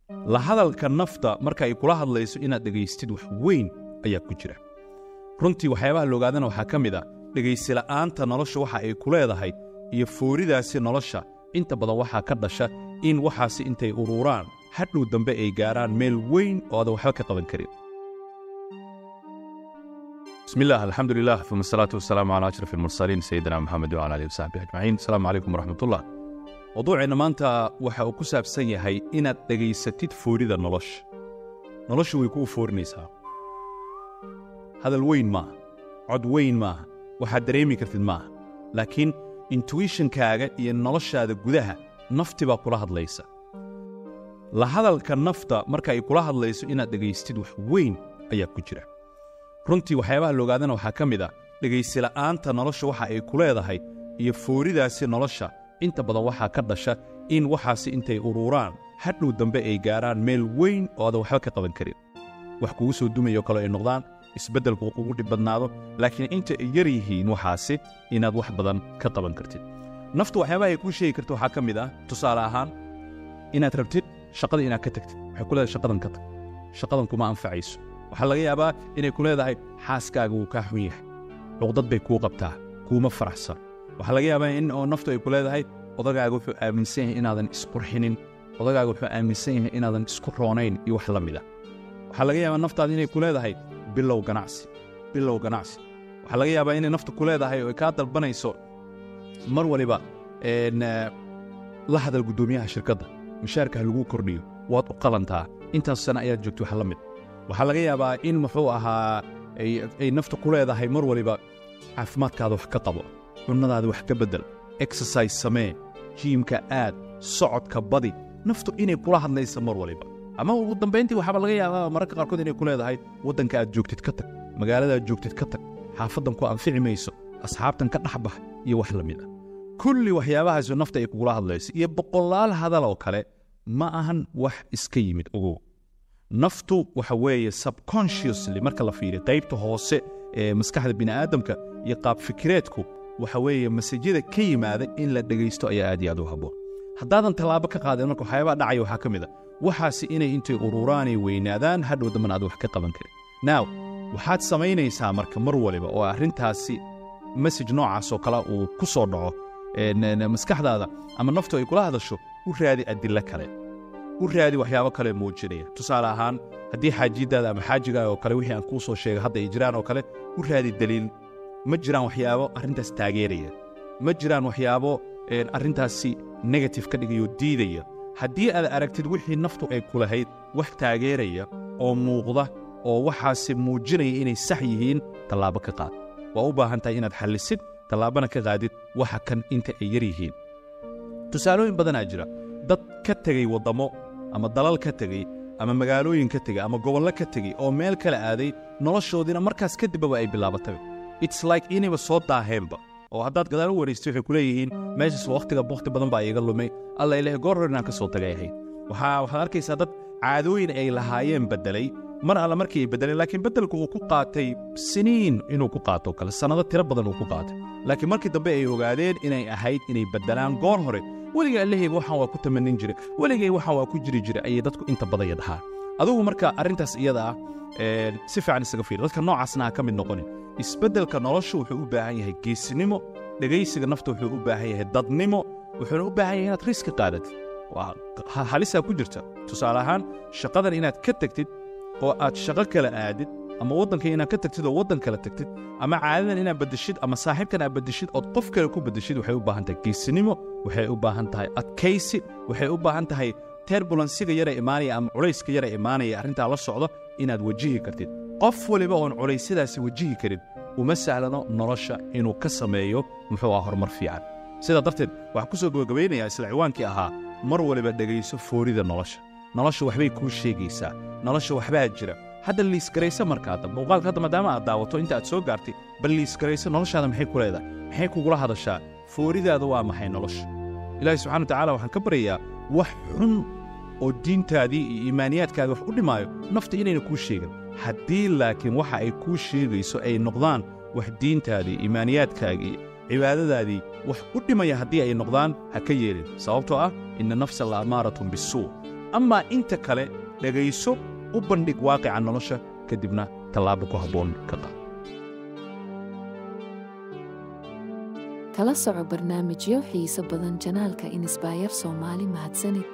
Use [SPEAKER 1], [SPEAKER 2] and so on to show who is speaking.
[SPEAKER 1] la hadalka nafta marka ay kula hadlayso inaad dhegaystid wax weyn ayaa ku jira. runtii waxyaabaha la ogaadana waxaa ka mid ah dhegaysi la'aanta nolosha waxa ay ku leedahay iyo fooridaasi nolosha inta badan waxaa ka dhasha in waxaasi intay ururaan hadhow dambe ay gaaraan meel weyn oo aadan waxba ka qaban karin. بسم الله الحمد لله ثم الصلاة والسلام على أشرف المرسلين سيدنا محمد وعلى آله وصحبه أجمعين. السلام عليكم ورحمة الله. موضوعنا maanta waxa uu ku saabsan yahay inaad dhageysatid foorida nolosha way ku foorinaysaa. hadal weyn ma cod weyn ma waxaad dareemi kartid ma laakiin intuition-kaaga iyo noloshaada gudaha nafti baa kula hadlaysa. la hadalka nafta marka ay kula hadlayso inaad dhageystid wax weyn ayaa ku jira. runtii waxyaabaha la ogaadana waxaa ka mid ah dhegaysi la'aanta nolosha waxa ay ku leedahay iyo fooridaasi nolosha inta badan waxaa ka dhasha in waxaasi intay ururaan hadhow dambe ay gaaraan meel weyn oo aadan waxba ka qaban karin. wax kugu soo dumayo kale ay noqdaan isbeddelku ugu dhib badnaado laakiin inta ay yar yihiin waxaasi inaad wax badan ka qaban kartid. naftu waxyaabaha ay kuu sheegi karto waxaa ka mid ah tusaale ahaan inaad rabtid shaqada inaad ka tagtid. waxay ku leedahay shaqadan ka tag, shaqadan kuma anfacayso. waxaa laga yaabaa inay ku leedahay xaaskaaga wuu kaa xun yahay, luqdad bay kuu qabtaa, kuuma faraxsan. waxaa laga yaabaa in oo naftu ay ku leedahay odagaaga wuxuu aaminsan yahay inaadan isqurxinin, odagaaga wuxuu aaminsan yahay inaadan isku roonayn iyo wax la mid ah. waxaa laga yaabaa naftaada inay ku leedahay bilow ganacsi. waxaa laga yaabaa inay naftu ku leedahay oo ay kaa dalbanayso mar waliba la hadal guddoomiyaha shirkadda, mushaarka ha lagu kordhiyo, waad u qalantaa, intaas sana ayaad joogto wax la mid. waxaa laga yaabaa in muxuu ahaa ay naftu ku leedahay mar waliba caafimaadkaada wax ka qabo, cunnadaada wax ka beddel, exercise samee, jiimka aad, socodka badi. naftu inay kula hadlaysa mar waliba. ama ugu dambayntii waxaaba laga yaabaa mararka qaarkood inay ku leedahay waddanka aad joogtid ka tag, magaalada aad joogtid ka tag, xaafaddan ku anfici mayso, asxaabtan ka dhex bax iyo wax la mid ah. kulli waxyaabahaasoo nafta ay kugula hadlayso iyo boqolaal hadal oo kale ma ahan wax iska yimid ogow. naftu waxa weeye subconsciously marka la fiiriyo qaybta hoose ee maskaxda bini'aadamka iyo qaab fikireedku waxa weeye masajida ka yimaada in la dhegaysto ayaa aad iyo aad u habboon. haddaadan tallaabo ka qaadin marka waxyaabaha dhacaya waxaa ka mid ah waxaasi inay intay ururaanay weynaadaan hadhow dambana aad wax ka qaban karin. now waxaad samaynaysaa marka mar waliba oo arrintaasi message noocaas oo kale uu ku soo dhaco maskaxdaada ama naftu ay kula hadasho, u raadi adilo kale, u raadi waxyaabo kale muujinaya. tusaale ahaan haddii xaajidaada ama xaajigaaga oo kale wixii aan kuu soo sheegay hadda ay jiraan oo kale, u raadi daliil. ma jiraan waxyaabo arrintaas taageeraya, ma jiraan waxyaabo arrintaasi negative ka dhigayoo diidaya. haddii aad aragtid wixii naftu ay ku lahayd wax taageeraya oo muuqda oo waxaasi muujinaya inay sax yihiin, tallaabo ka qaad. waa u baahan tahay inaad xallisid, tallaabana ka qaadid waxa kan inta ay yar yihiin. tusaalooyin badanaa jira dad ka tegey waddamo ama dalal ka tegey ama magaalooyin ka tegey ama gobollo ka tegey oo meel kala aaday, noloshoodiina markaas kadibba ay bilaabatay. it's like inayba soo daaheenba oo haddaad gadaal u wareystay waxay ku leeyihiin meeshaas wakhti badan baa iiga lumay, alla ilaahay goor hor inaan ka soo tagay ahayd. waxaad arkaysaa dad caadooyin ay lahaayeen beddelay mar alla markii ay beddeleen, laakiin beddelku uu ku qaatay siniin inuu ku qaato kale, sannado tiro badan uu ku qaatay. laakiin markii dambe ay ogaadeen inay ahayd inay beddelaan goor hore. weligay allahayba waxaan waa ku tamanin jiray, weligay waxaan waa ku jiri jiray ayay dadku inta badan yadhahaan. adigu marka arrintaas iyada ah si fiican isaga fiiri, dadka noocaasna ha ka mid noqonin. isbeddelka noloshu wuxuu u baahan yahay geesinimo, dhegaysiga nafta wuxuu u baahan yahay dadnimo, wuxuuna u baahan yahay inaad riski qaadatid. waa halisaa ku jirta. tusaale ahaan shaqadan inaad ka tagtid oo aad shaqo kala aadid, ama waddanka inaad ka tagtid oo waddan kala tagtid, ama caadadan inaad beddeshid ama saaxiibkan aad beddeshid ood qof kale ku beddeshid, waxay u baahan tahay geesinimo, waxay u baahan tahay adkaysi, waxay u baahan tahay terbulansiga yara imaanaya ama culayska yara imaanaya arrintaa la socdo inaad wajihi kartid. qof waliba oon culaysyadaasi wajihi karin uma sahlano nolosha inuu ka sameeyo muxuu ah horumar fiican. sidaa darteed waxaan ku soo gabagabaynayaa isla ciwaankii ahaa mar waliba dhegayso foorida nolosha waxbay kuu sheegaysaa, nolosha waxbaa jira. hadda liisgarayso markaada muuqaalka hadda maadaama aad daawato inta aad soo gaartay, bal liisgarayso noloshaada maxay ku leedahay, maxay kugula hadashaa, fooridaada waa maxay nolosha. ilaahay subxana wa tacaala waxaan ka baryayaa wax xun oo diintaadii iyo iimaaniyaadkaada wax u dhimaayo nafta inayna kuu sheegin. haddii laakiin waxa ay kuu sheegayso ay noqdaan wax diintaadii, iimaaniyaadkaagii, cibaadadaadii wax u dhimaya haddii ay noqdaan, ha ka yeelin. sababtoo ah inna nafsa la amaaratun bisuu, amaa inta kale dhegayso u bandhig waaqica nolosha kadibna tallaabo ku habboon ka qaad.
[SPEAKER 2] kala soco barnaamijyo xiiso badan janaalka Inspire Somali. mahadsanid.